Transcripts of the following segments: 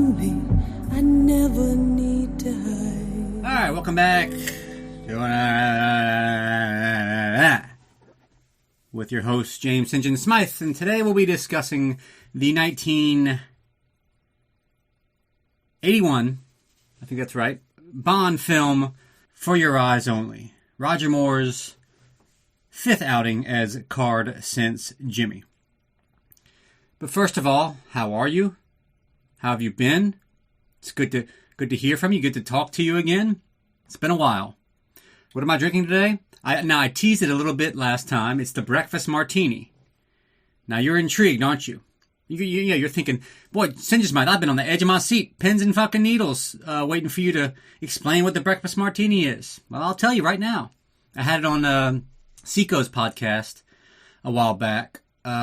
lonely, I never need to hide. Alright, welcome back with your host, James St. John Smythe, and today we'll be discussing the 1981, I think that's right, Bond film, For Your Eyes Only. Roger Moore's fifth outing as Card since Jimmy. But first of all, how are you? How have you been? It's good to hear from you, good to talk to you again. It's been a while. What am I drinking today? I teased it a little bit last time. It's the breakfast martini. Now you're intrigued, aren't you? You're thinking, boy, St. John Smythe, I've been on the edge of my seat, pins and fucking needles, waiting for you to explain what the breakfast martini is. Well, I'll tell you right now. I had it on Seco's podcast a while back.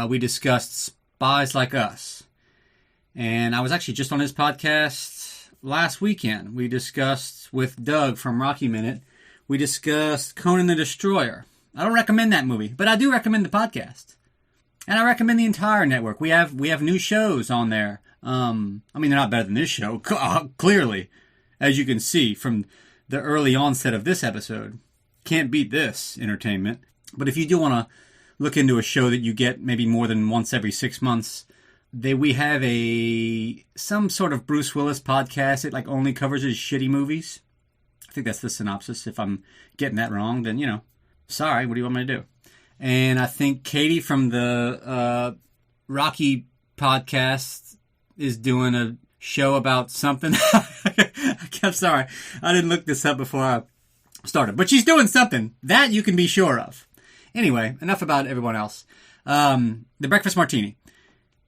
We discussed Spies Like Us. And I was actually just on his podcast last weekend. We discussed with Doug from Rocky Minute. We discussed Conan the Destroyer. I don't recommend that movie, but I do recommend the podcast. And I recommend the entire network. We have new shows on there. I mean, they're not better than this show, clearly, as you can see from the early onset of this episode. Can't beat this entertainment. But if you do want to look into a show that you get maybe more than once every 6 months, we have some sort of Bruce Willis podcast. It only covers his shitty movies. I think that's the synopsis. If I'm getting that wrong, then, sorry, what do you want me to do? And I think Katie from the Rocky podcast is doing a show about something. I'm sorry. I didn't look this up before I started. But she's doing something. That you can be sure of. Anyway, enough about everyone else. The Breakfast Martini.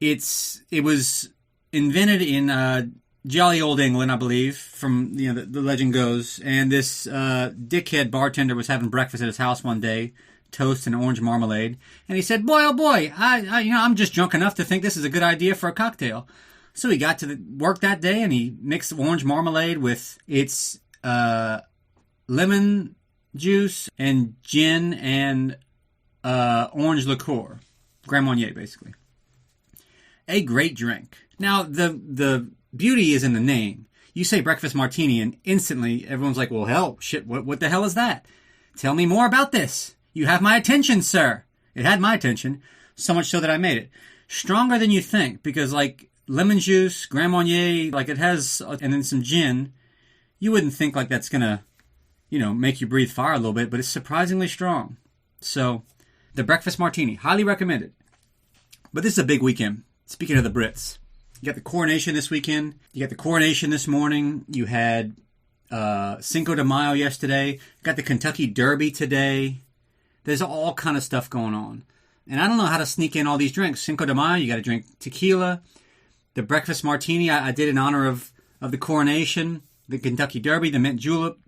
It was invented in jolly old England, I believe, from the legend goes. And this dickhead bartender was having breakfast at his house one day. Toast and orange marmalade, and he said, "Boy, oh boy, I'm just drunk enough to think this is a good idea for a cocktail." So he got to work that day, and he mixed orange marmalade with its lemon juice and gin and orange liqueur, Grand Marnier, basically. A great drink. Now the beauty is in the name. You say breakfast martini, and instantly everyone's like, "Well, hell, shit, what the hell is that? Tell me more about this." You have my attention, sir. It had my attention, so much so that I made it. Stronger than you think, because lemon juice, Grand Marnier, it has, and then some gin, you wouldn't think that's gonna, make you breathe fire a little bit, but it's surprisingly strong. So, the Breakfast Martini, highly recommended. But this is a big weekend. Speaking of the Brits, you got the coronation this weekend. You got the coronation this morning. You had Cinco de Mayo yesterday. You got the Kentucky Derby today. There's all kind of stuff going on. And I don't know how to sneak in all these drinks. Cinco de Mayo, you got to drink tequila. The breakfast martini, I did in honor of the coronation. The Kentucky Derby, the mint julep.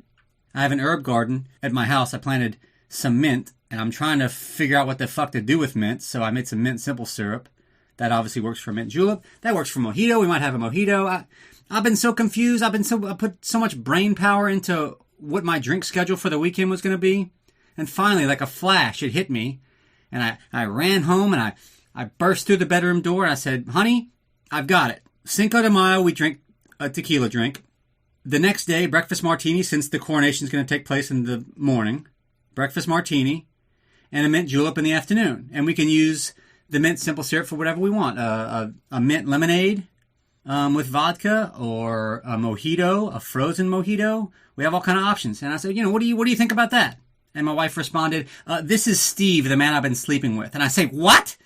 I have an herb garden at my house. I planted some mint, and I'm trying to figure out what the fuck to do with mint. So I made some mint simple syrup. That obviously works for mint julep. That works for mojito. We might have a mojito. I've been so confused. I put so much brain power into what my drink schedule for the weekend was going to be. And finally, like a flash, it hit me. And I ran home and I burst through the bedroom door and I said, "Honey, I've got it. Cinco de Mayo, we drink a tequila drink. The next day, breakfast martini, since the coronation is going to take place in the morning. Breakfast martini and a mint julep in the afternoon. And we can use the mint simple syrup for whatever we want. A mint lemonade with vodka, or a mojito, a frozen mojito. We have all kind of options." And I said, what do you think about that? And my wife responded, "This is Steve, the man I've been sleeping with." And I say, "What?"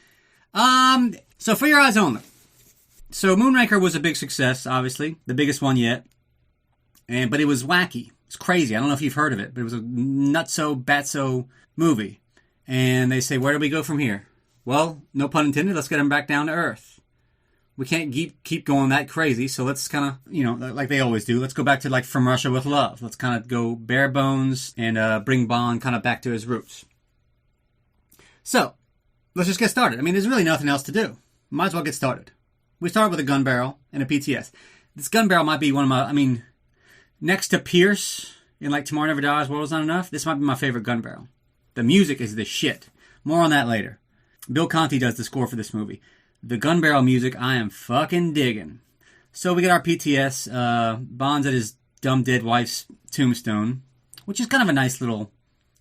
So For Your Eyes Only. So Moonraker was a big success, obviously. The biggest one yet. But it was wacky. It's crazy. I don't know if you've heard of it, but it was a nutso-batso movie. And they say, where do we go from here? Well, no pun intended, let's get them back down to earth. We can't keep going that crazy, so let's kind of, like they always do, let's go back to From Russia with Love. Let's kind of go bare bones and bring Bond kind of back to his roots. So, let's just get started. I mean, there's really nothing else to do. Might as well get started. We start with a gun barrel and a PTS. This gun barrel might be one of my, next to Pierce in Tomorrow Never Dies, World Is Not Enough, this might be my favorite gun barrel. The music is the shit. More on that later. Bill Conti does the score for this movie. The gun barrel music I am fucking digging. So we get our PTS. Bond's at his dumb dead wife's tombstone, which is kind of a nice little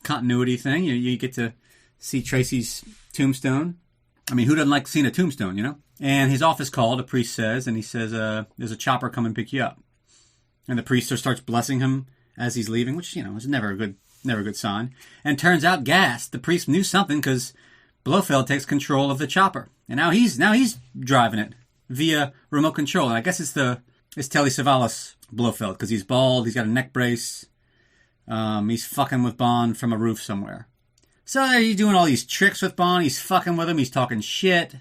continuity thing. You get to see Tracy's tombstone. I mean, who doesn't like seeing a tombstone, you know? And his office called, the priest says, and he says, there's a chopper come and pick you up. And the priest starts blessing him as he's leaving, which, you know, is never a good sign. And turns out, gassed, the priest knew something because Blofeld takes control of the chopper. And now he's driving it via remote control. And I guess it's Telly Savalas Blofeld because he's bald, he's got a neck brace. He's fucking with Bond from a roof somewhere. So he's doing all these tricks with Bond. He's fucking with him. He's talking shit.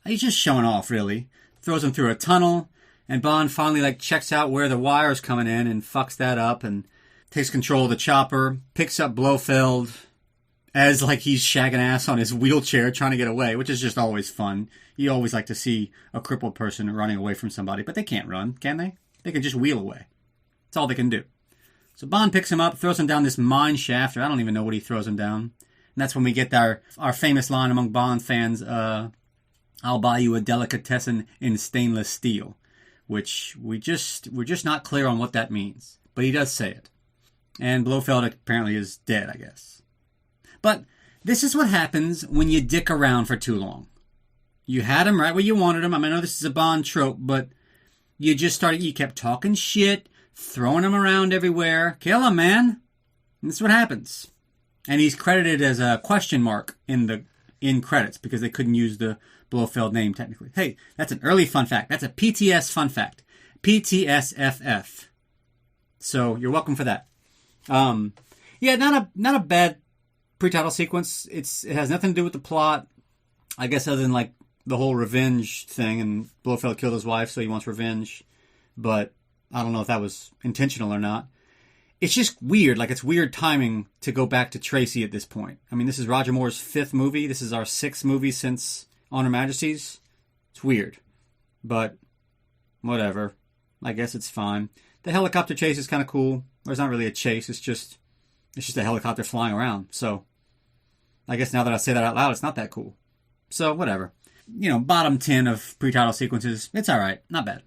He's just showing off, really. Throws him through a tunnel. And Bond finally, checks out where the wire's coming in and fucks that up and takes control of the chopper. Picks up Blofeld as, he's shagging ass on his wheelchair trying to get away, which is just always fun. You always like to see a crippled person running away from somebody. But they can't run, can they? They can just wheel away. That's all they can do. So Bond picks him up, throws him down this mine shaft. Or I don't even know what he throws him down. And that's when we get our famous line among Bond fans, I'll buy you a delicatessen in stainless steel, which we're just not clear on what that means. But he does say it. And Blofeld apparently is dead, I guess. But this is what happens when you dick around for too long. You had him right where you wanted him. I know this is a Bond trope, but you kept talking shit, throwing him around everywhere. Kill him, man. And this is what happens. And he's credited as a question mark in credits because they couldn't use the Blofeld name technically. Hey, that's an early fun fact. That's a PTS fun fact. PTSFF. So you're welcome for that. Yeah, not a bad pre-title sequence. It has nothing to do with the plot, I guess, other than the whole revenge thing. And Blofeld killed his wife, so he wants revenge. But I don't know if that was intentional or not. It's just weird. It's weird timing to go back to Tracy at this point. I mean, this is Roger Moore's 5th movie. This is our 6th movie since On Her Majesty's. It's weird. But whatever. I guess it's fine. The helicopter chase is kind of cool. Or it's not really a chase. It's just a helicopter flying around. So I guess now that I say that out loud, it's not that cool. So whatever. Bottom 10 of pre-title sequences. It's all right. Not bad.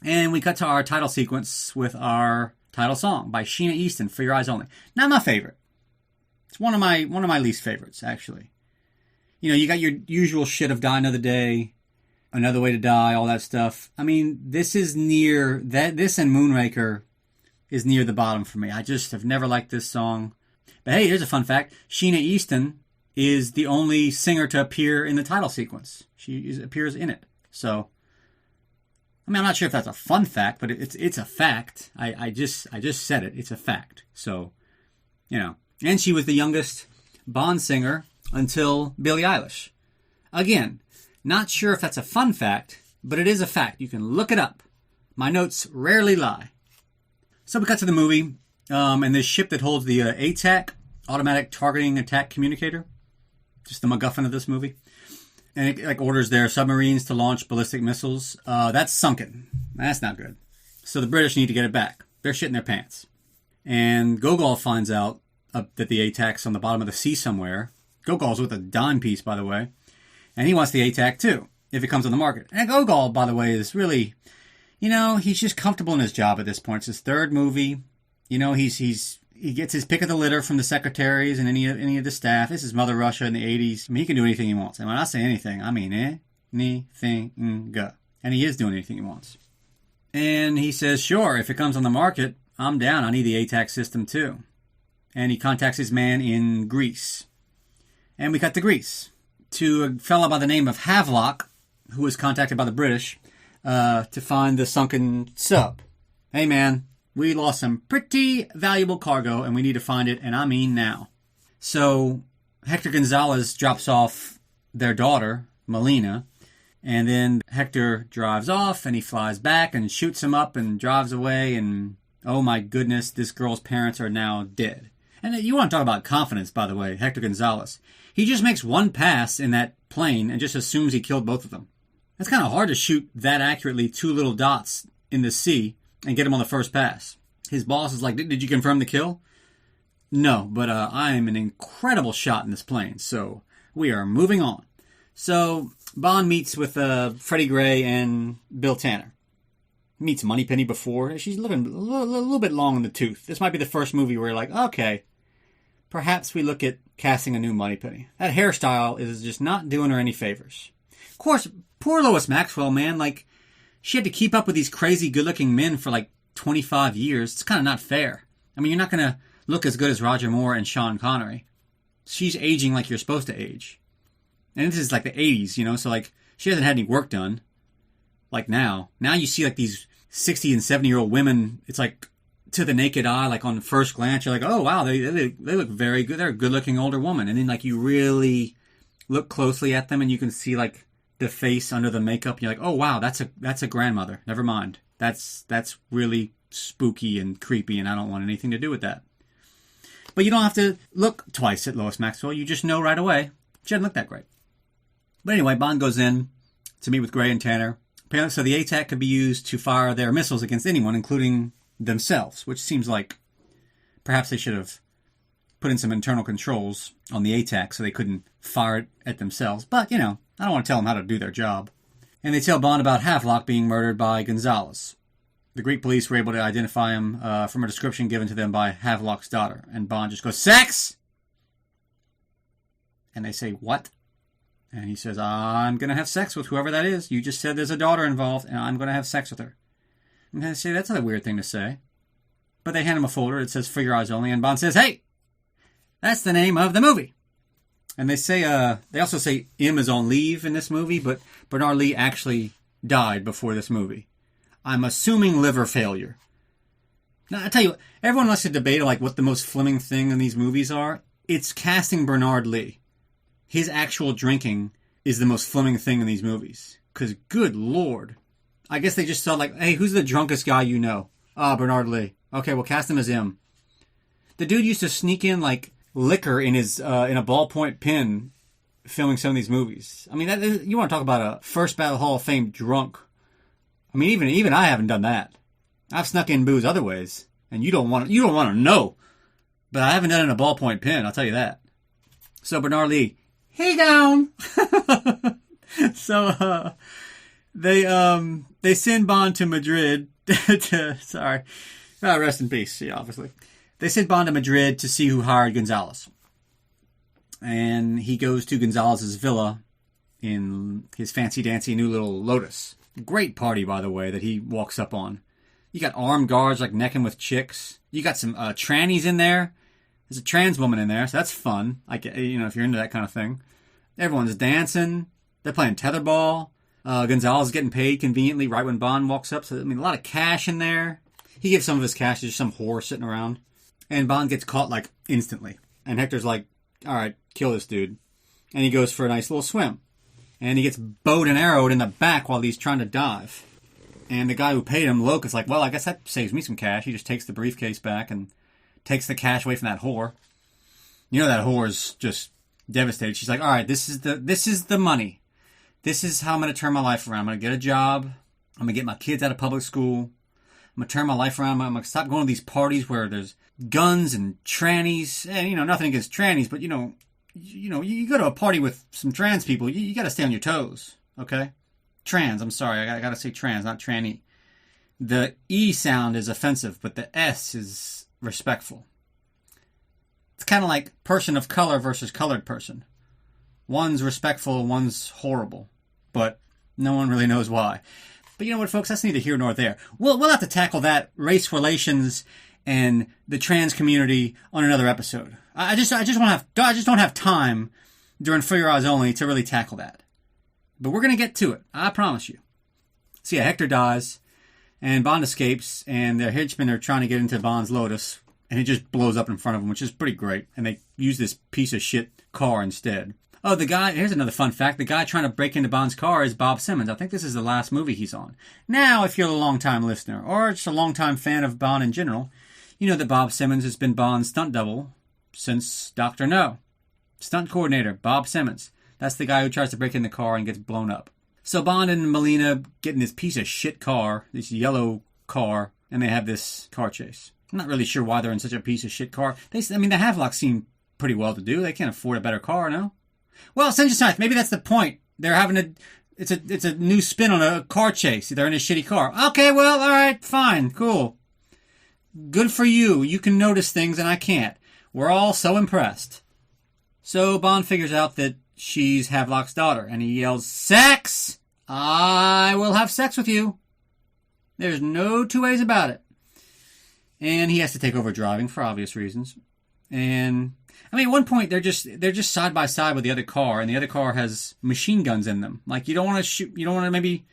And we cut to our title sequence with our title song by Sheena Easton, For Your Eyes Only. Not my favorite. It's one of my least favorites, actually. You got your usual shit of Die Another Day, Another Way to Die, all that stuff. I mean, this is near that. This and Moonraker is near the bottom for me. I just have never liked this song. But hey, here's a fun fact. Sheena Easton is the only singer to appear in the title sequence. She appears in it. So, I mean, I'm not sure if that's a fun fact, but it's a fact. I just said it. It's a fact. So, And she was the youngest Bond singer until Billie Eilish. Again, not sure if that's a fun fact, but it is a fact. You can look it up. My notes rarely lie. So we cut to the movie, and this ship that holds the ATAC, Automatic Targeting Attack Communicator, just the MacGuffin of this movie. And it orders their submarines to launch ballistic missiles. That's sunken. That's not good. So the British need to get it back. They're shitting their pants. And Gogol finds out that the ATAC's on the bottom of the sea somewhere. Gogol's with a dime piece, by the way. And he wants the ATAC too, if it comes on the market. And Gogol, by the way, is really, he's just comfortable in his job at this point. It's his 3rd movie. He gets his pick of the litter from the secretaries and any of the staff. This is Mother Russia in the 80s. I mean, he can do anything he wants. And when I say anything, I mean anything. And he is doing anything he wants. And he says, sure, if it comes on the market, I'm down. I need the ATAC system too. And he contacts his man in Greece. And we cut to Greece. To a fellow by the name of Havelock, who was contacted by the British to find the sunken sub. Hey, man. We lost some pretty valuable cargo, and we need to find it, and I mean now. So Hector Gonzalez drops off their daughter, Melina, and then Hector drives off, and he flies back and shoots him up and drives away, and oh my goodness, this girl's parents are now dead. And you want to talk about confidence, by the way, Hector Gonzalez. He just makes one pass in that plane and just assumes he killed both of them. That's kind of hard to shoot that accurately 2 little dots in the sea and get him on the first pass. His boss is like, did you confirm the kill? No, but I am an incredible shot in this plane, so we are moving on. So Bond meets with Freddie Gray and Bill Tanner. meets Moneypenny before. She's looking a little bit long in the tooth. This might be the first movie where you're like, okay, perhaps we look at casting a new Moneypenny. That hairstyle is just not doing her any favors. Of course, poor Lois Maxwell, man. Like, she had to keep up with these crazy good-looking men for like 25 years. It's kind of not fair. I mean, you're not going to look as good as Roger Moore and Sean Connery. She's aging like you're supposed to age. And this is like the 80s, you know, so like, she hasn't had any work done. Like now. Now you see like these 60 and 70-year-old women, it's like, to the naked eye, like on the first glance, you're like, oh wow, they look very good. They're a good-looking older woman. And then like you really look closely at them and you can see like the face under the makeup. And you're like, oh wow, that's a grandmother. Never mind. That's really spooky and creepy, and I don't want anything to do with that. But you don't have to look twice at Lois Maxwell. You just know right away she doesn't look that great. But anyway, Bond goes in to meet with Gray and Tanner. Apparently, so the ATAC could be used to fire their missiles against anyone, including themselves, which seems like perhaps they should have put in some internal controls on the ATAC so they couldn't fire it at themselves. But, you know, I don't want to tell them how to do their job. And they tell Bond about Havelock being murdered by Gonzalez. The Greek police were able to identify him from a description given to them by Havelock's daughter. And Bond just goes, sex! And they say, what? And he says, I'm going to have sex with whoever that is. You just said there's a daughter involved, and I'm going to have sex with her. And they say, that's not a weird thing to say. But they hand him a folder that says For Your Eyes Only, and Bond says, hey, that's the name of the movie. And they say, they also say M is on leave in this movie, but Bernard Lee actually died before this movie. I'm assuming liver failure. Now, I tell you, everyone likes to debate like what the most Fleming thing in these movies are. It's casting Bernard Lee. His actual drinking is the most Fleming thing in these movies. Because, good Lord. I guess they just saw like, hey, who's the drunkest guy you know? Bernard Lee. Okay, we'll cast him as him. The dude used to sneak in like liquor in his in a ballpoint pen filming some of these movies. I mean, you want to talk about a First Battle Hall of Fame drunk. I mean, even I haven't done that. I've snuck in booze other ways, and you don't want to know. But I haven't done it in a ballpoint pen, I'll tell you that. So Bernard Lee, hey down. So they send Bond to Madrid rest in peace, yeah, obviously. They send Bond to Madrid to see who hired Gonzalez. And he goes to Gonzalez's villa in his fancy-dancy new little Lotus. Great party, by the way, that he walks up on. You got armed guards like necking with chicks. You got some trannies in there. There's a trans woman in there, so that's fun. Like, you know, if you're into that kind of thing. Everyone's dancing. They're playing tetherball. Gonzalez is getting paid conveniently right when Bond walks up. So, I mean, a lot of cash in there. He gives some of his cash to just some whore sitting around. And Bond gets caught, like, instantly. And Hector's like, all right, kill this dude. And he goes for a nice little swim. And he gets bowed and arrowed in the back while he's trying to dive. And the guy who paid him, Loke, is like, well, I guess that saves me some cash. He just takes the briefcase back and takes the cash away from that whore. You know that whore is just devastated. She's like, all right, this is the money. This is how I'm going to turn my life around. I'm going to get a job. I'm going to get my kids out of public school. I'm going to turn my life around. I'm going to stop going to these parties where there's guns and trannies. And, you know, nothing against trannies, but, you know, you go to a party with some trans people, you got to stay on your toes, okay? Trans, I'm sorry, I got to say trans, not tranny. The E sound is offensive, but the S is respectful. It's kind of like person of color versus colored person. One's respectful, one's horrible, but no one really knows why. But you know what, folks, that's neither here nor there. We'll have to tackle that, race relations and the trans community, on another episode. I just don't have time during For Your Eyes Only to really tackle that. But we're gonna get to it, I promise you. So yeah, Hector dies, and Bond escapes, and their henchmen are trying to get into Bond's Lotus, and it just blows up in front of them, which is pretty great. And they use this piece of shit car instead. Oh, here's another fun fact. The guy trying to break into Bond's car is Bob Simmons. I think this is the last movie he's on. Now, if you're a long-time listener, or just a long-time fan of Bond in general, you know that Bob Simmons has been Bond's stunt double since Dr. No. Stunt coordinator, Bob Simmons. That's the guy who tries to break in the car and gets blown up. So Bond and Melina get in this piece of shit car, this yellow car, and they have this car chase. I'm not really sure why they're in such a piece of shit car. The Havelocks seem pretty well to do. They can't afford a better car, no? Well, St. Maybe that's the point. They're having to It's a new spin on a car chase. They're in a shitty car. Okay, well, all right, fine, cool. Good for you. You can notice things and I can't. We're all so impressed. So Bond figures out that she's Havelock's daughter, and he yells, "Sex! I will have sex with you." There's no two ways about it. And he has to take over driving for obvious reasons. And I mean, at one point they're just side by side with the other car, and the other car has machine guns in them. Like, you don't want to shoot. You don't want to maybe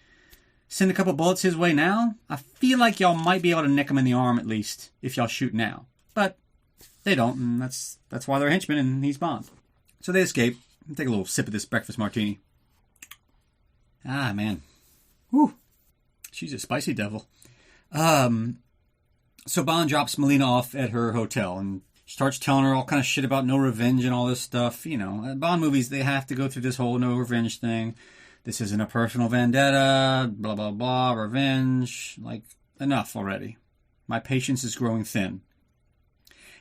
send a couple bullets his way now. I feel like y'all might be able to nick him in the arm at least if y'all shoot now, but they don't, and that's why they're henchmen and he's Bond. So they escape. Take a little sip of this breakfast martini. Ah, man. Whew. She's a spicy devil. So Bond drops Melina off at her hotel and starts telling her all kind of shit about no revenge and all this stuff. You know, Bond movies, they have to go through this whole no revenge thing. This isn't a personal vendetta, blah, blah, blah, revenge. Like, enough already. My patience is growing thin.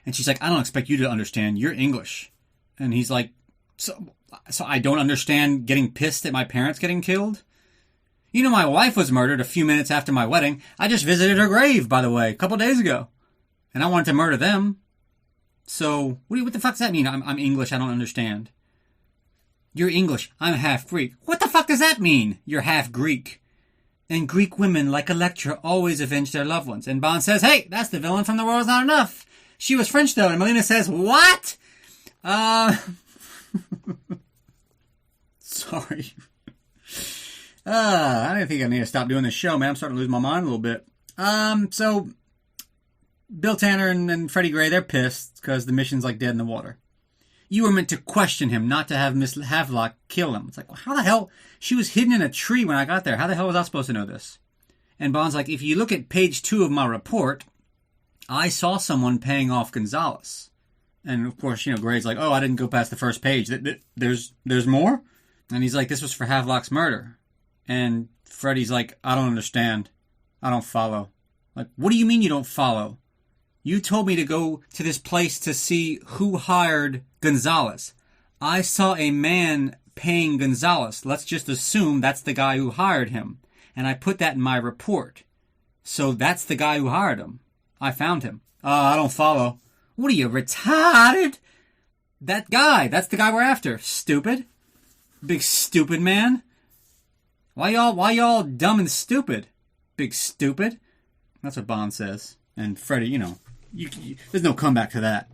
And she's like, I don't expect you to understand. You're English. And he's like, so I don't understand getting pissed at my parents getting killed? You know, my wife was murdered a few minutes after my wedding. I just visited her grave, by the way, a couple days ago. And I wanted to murder them. So, what the fuck does that mean? I'm English, I don't understand. You're English, I'm half Greek. What the fuck does that mean? You're half Greek. And Greek women, like Electra, always avenge their loved ones. And Bond says, hey, that's the villain from The World's Not Enough. She was French, though. And Melina says, what? Sorry. I didn't think I need to stop doing this show, man. I'm starting to lose my mind a little bit. So Bill Tanner and Freddie Gray, they're pissed because the mission's like dead in the water. You were meant to question him, not to have Miss Havelock kill him. It's like, well, how the hell? She was hidden in a tree when I got there. How the hell was I supposed to know this? And Bond's like, if you look at page 2 of my report, I saw someone paying off Gonzalez. And of course, you know, Gray's like, oh, I didn't go past the first page. There's more? And he's like, this was for Havelock's murder. And Freddie's like, I don't understand. I don't follow. Like, what do you mean you don't follow? You told me to go to this place to see who hired Gonzalez. I saw a man paying Gonzalez. Let's just assume that's the guy who hired him. And I put that in my report. So that's the guy who hired him. I found him. I don't follow. What are you, retarded? That guy. That's the guy we're after. Stupid. Big stupid man. Why y'all dumb and stupid? Big stupid. That's what Bond says. And Freddie, you know, there's no comeback to that.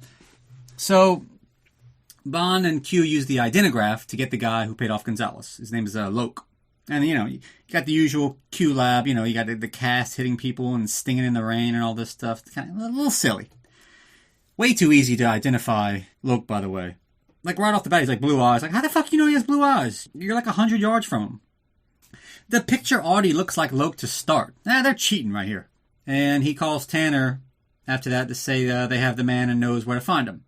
So Bond and Q use the identigraph to get the guy who paid off Gonzalez. His name is Loke. And, you know, you got the usual Q lab. You know, you got the cast hitting people and stinging in the rain and all this stuff. It's kind of a little silly. Way too easy to identify Loke, by the way. Like, right off the bat, he's like, blue eyes. Like, how the fuck you know he has blue eyes? You're like 100 yards from him. The picture already looks like Loke to start. They're cheating right here. And he calls Tanner after that to say they have the man and knows where to find him.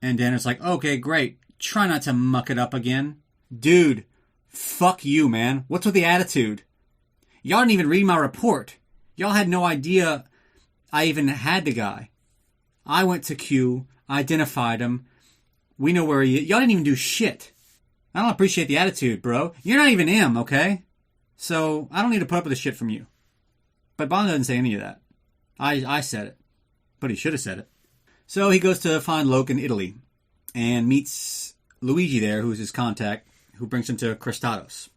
And Tanner's like, okay, great. Try not to muck it up again. Dude, fuck you, man. What's with the attitude? Y'all didn't even read my report. Y'all had no idea I even had the guy. I went to Q, identified him. We know where he is. Y'all didn't even do shit. I don't appreciate the attitude, bro. You're not even him, okay? So, I don't need to put up with this shit from you. But Bond doesn't say any of that. I said it. But he should have said it. So, he goes to find Loke in Italy. And meets Luigi there, who's his contact, who brings him to Cristados.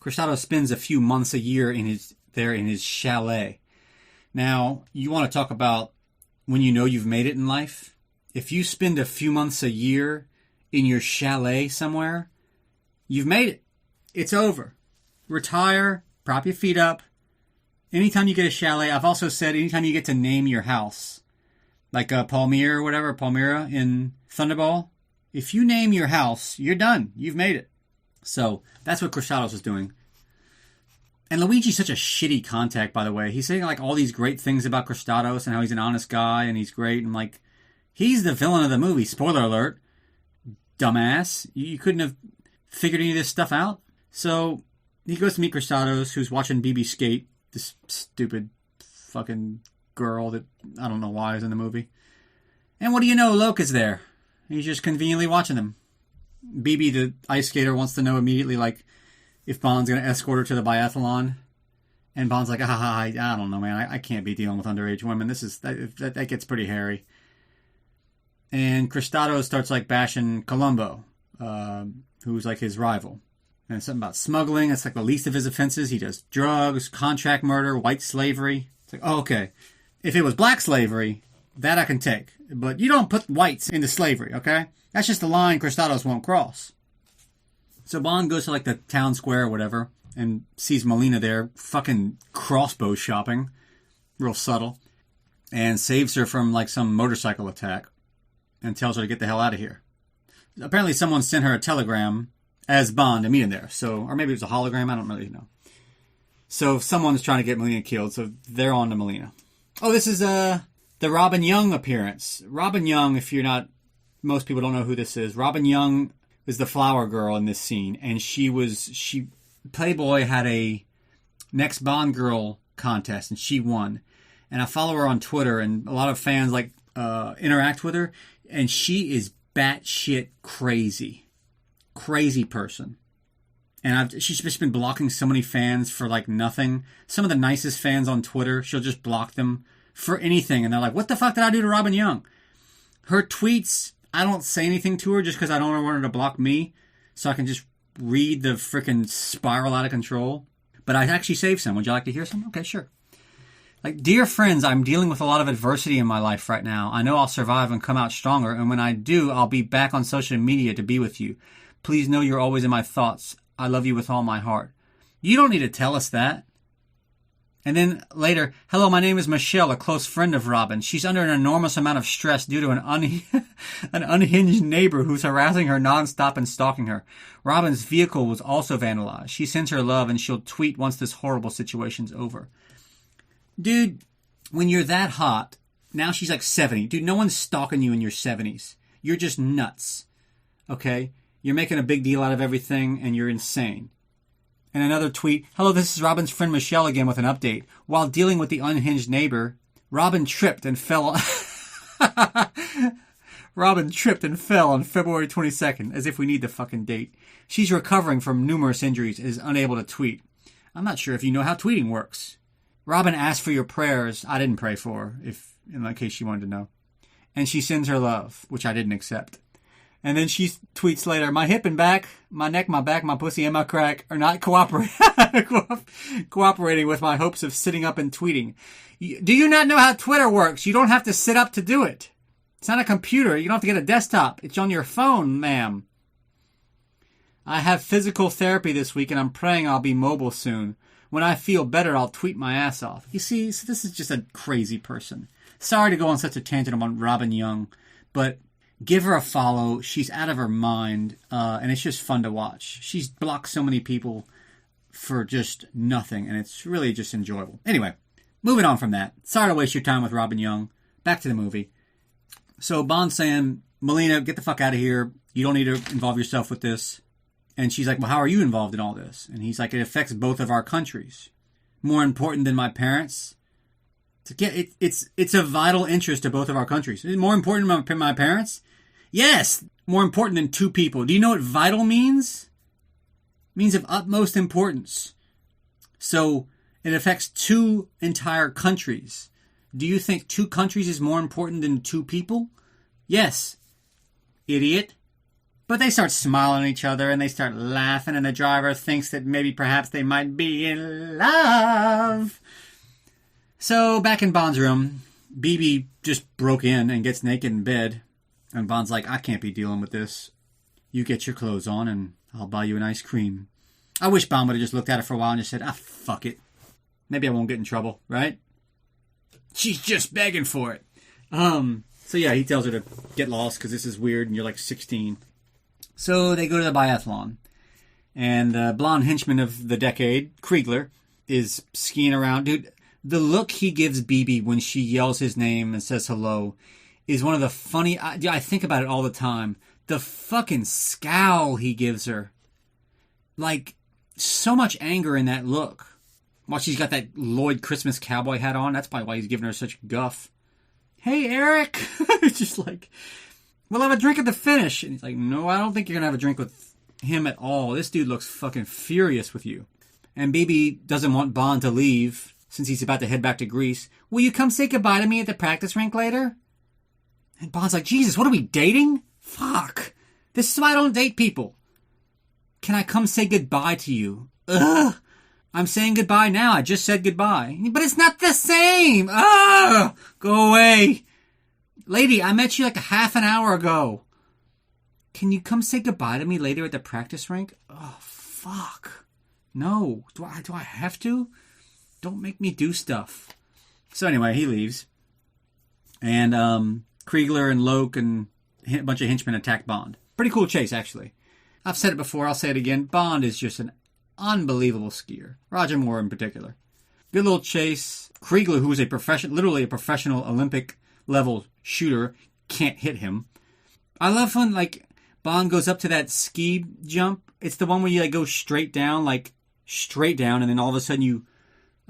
Cristados spends a few months a year in his chalet. Now, you want to talk about when you know you've made it in life? If you spend a few months a year in your chalet somewhere, you've made it. It's over. Retire, prop your feet up. Anytime you get a chalet, I've also said anytime you get to name your house, like Palmyra or whatever, Palmyra in Thunderball, if you name your house, you're done. You've made it. So that's what Cristados was doing. And Luigi's such a shitty contact, by the way. He's saying like all these great things about Cristados and how he's an honest guy and he's great. And like, he's the villain of the movie. Spoiler alert. Dumbass. You couldn't have figured any of this stuff out? So he goes to meet Cristados, who's watching Bibi skate. This stupid fucking girl that I don't know why is in the movie. And what do you know? Loke is there. He's just conveniently watching them. Bibi, the ice skater, wants to know immediately, like, if Bond's going to escort her to the biathlon. And Bond's like, I don't know, man. I can't be dealing with underage women. That gets pretty hairy. And Cristado starts like bashing Columbo, who's like his rival. And it's something about smuggling. It's like the least of his offenses. He does drugs, contract murder, white slavery. It's like, oh, okay. If it was black slavery, that I can take. But you don't put whites into slavery, okay? That's just a line Cristados won't cross. So Bond goes to like the town square or whatever and sees Melina there fucking crossbow shopping. Real subtle. And saves her from like some motorcycle attack and tells her to get the hell out of here. Apparently someone sent her a telegram as Bond to meet him there. So, or maybe it was a hologram. I don't really know. So someone's trying to get Melina killed. So they're on to Melina. Oh, this is the Robin Young appearance. Robin Young, if you're not, most people don't know who this is. Robin Young is the flower girl in this scene. And Playboy had a Next Bond Girl contest and she won. And I follow her on Twitter and a lot of fans like interact with her. And she is batshit crazy. Crazy person. And she's just been blocking so many fans for like nothing. Some of the nicest fans on Twitter, she'll just block them for anything. And they're like, what the fuck did I do to Robin Young? Her tweets, I don't say anything to her just because I don't want her to block me. So I can just read the freaking spiral out of control. But I actually saved some. Would you like to hear some? Okay, sure. Like, dear friends, I'm dealing with a lot of adversity in my life right now. I know I'll survive and come out stronger. And when I do, I'll be back on social media to be with you. Please know you're always in my thoughts. I love you with all my heart. You don't need to tell us that. And then later, hello, my name is Michelle, a close friend of Robin. She's under an enormous amount of stress due to an unhinged neighbor who's harassing her nonstop and stalking her. Robin's vehicle was also vandalized. She sends her love and she'll tweet once this horrible situation's over. Dude, when you're that hot, now she's like 70. Dude, no one's stalking you in your 70s. You're just nuts. Okay? You're making a big deal out of everything, and you're insane. And another tweet, hello, this is Robin's friend Michelle again with an update. While dealing with the unhinged neighbor, Robin tripped and fell Robin tripped and fell on February 22nd, as if we need the fucking date. She's recovering from numerous injuries and is unable to tweet. I'm not sure if you know how tweeting works. Robin asked for your prayers. I didn't pray for her, in case she wanted to know. And she sends her love, which I didn't accept. And then she tweets later, my hip and back, my neck, my back, my pussy, and my crack are not cooperating with my hopes of sitting up and tweeting. Do you not know how Twitter works? You don't have to sit up to do it. It's not a computer. You don't have to get a desktop. It's on your phone, ma'am. I have physical therapy this week, and I'm praying I'll be mobile soon. When I feel better, I'll tweet my ass off. You see, so this is just a crazy person. Sorry to go on such a tangent on Robin Young, but give her a follow. She's out of her mind, and it's just fun to watch. She's blocked so many people for just nothing, and it's really just enjoyable. Anyway, moving on from that. Sorry to waste your time with Robin Young. Back to the movie. So Bond's saying, Melina, get the fuck out of here. You don't need to involve yourself with this. And she's like, well, how are you involved in all this? And he's like, it affects both of our countries. More important than my parents. It's a vital interest to both of our countries. More important than my parents? Yes, more important than two people. Do you know what vital means? It means of utmost importance. So it affects two entire countries. Do you think two countries is more important than two people? Yes, idiot. But they start smiling at each other and they start laughing and the driver thinks that maybe perhaps they might be in love. So back in Bond's room, Bibi just broke in and gets naked in bed. And Bond's like, I can't be dealing with this. You get your clothes on and I'll buy you an ice cream. I wish Bond would have just looked at her for a while and just said, fuck it. Maybe I won't get in trouble, right? She's just begging for it. So yeah, he tells her to get lost because this is weird and you're like 16. So they go to the biathlon. And the blonde henchman of the decade, Kriegler, is skiing around. Dude, the look he gives Bibi when she yells his name and says hello is one of the funny... I think about it all the time. The fucking scowl he gives her. Like, so much anger in that look. While she's got that Lloyd Christmas cowboy hat on. That's probably why he's giving her such guff. Hey, Eric! Just like, we'll have a drink at the finish. And he's like, no, I don't think you're going to have a drink with him at all. This dude looks fucking furious with you. And Bibi doesn't want Bond to leave since he's about to head back to Greece. Will you come say goodbye to me at the practice rink later? And Bond's like, Jesus, what are we, dating? Fuck. This is why I don't date people. Can I come say goodbye to you? Ugh. I'm saying goodbye now. I just said goodbye. But it's not the same. Ugh. Go away. Lady, I met you like a half an hour ago. Can you come say goodbye to me later at the practice rink? Oh, fuck. No. Do I have to? Don't make me do stuff. So anyway, he leaves. And Kriegler and Loke and a bunch of henchmen attack Bond. Pretty cool chase, actually. I've said it before, I'll say it again. Bond is just an unbelievable skier. Roger Moore in particular. Good little chase. Kriegler, who is literally a professional Olympic-level shooter, can't hit him. I love when, Bond goes up to that ski jump. It's the one where you, go straight down, and then all of a sudden you...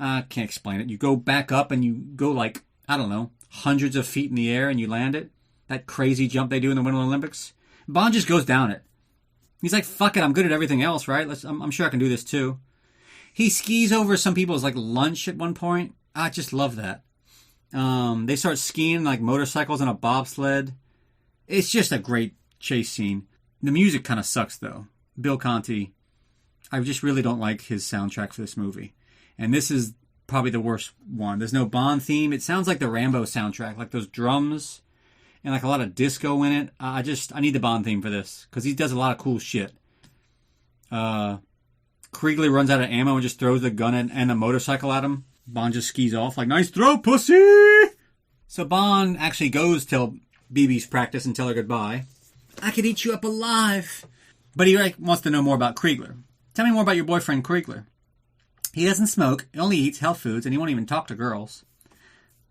I can't explain it. You go back up and you go, I don't know, hundreds of feet in the air and you land it. That crazy jump they do in the Winter Olympics. Bond just goes down it. He's like, fuck it, I'm good at everything else, right? I'm sure I can do this too. He skis over some people's lunch at one point. I just love that. They start skiing motorcycles on a bobsled. It's just a great chase scene. The music kind of sucks though. Bill Conti. I just really don't like his soundtrack for this movie. And this is probably the worst one. There's no Bond theme. It sounds like the Rambo soundtrack, those drums and a lot of disco in it. I need the Bond theme for this because he does a lot of cool shit. Kriegler runs out of ammo and just throws the gun and a motorcycle at him. Bond just skis off nice throw, pussy! So Bond actually goes till Bibi's practice and tell her goodbye. I could eat you up alive. But he wants to know more about Kriegler. Tell me more about your boyfriend, Kriegler. He doesn't smoke, he only eats health foods, and he won't even talk to girls.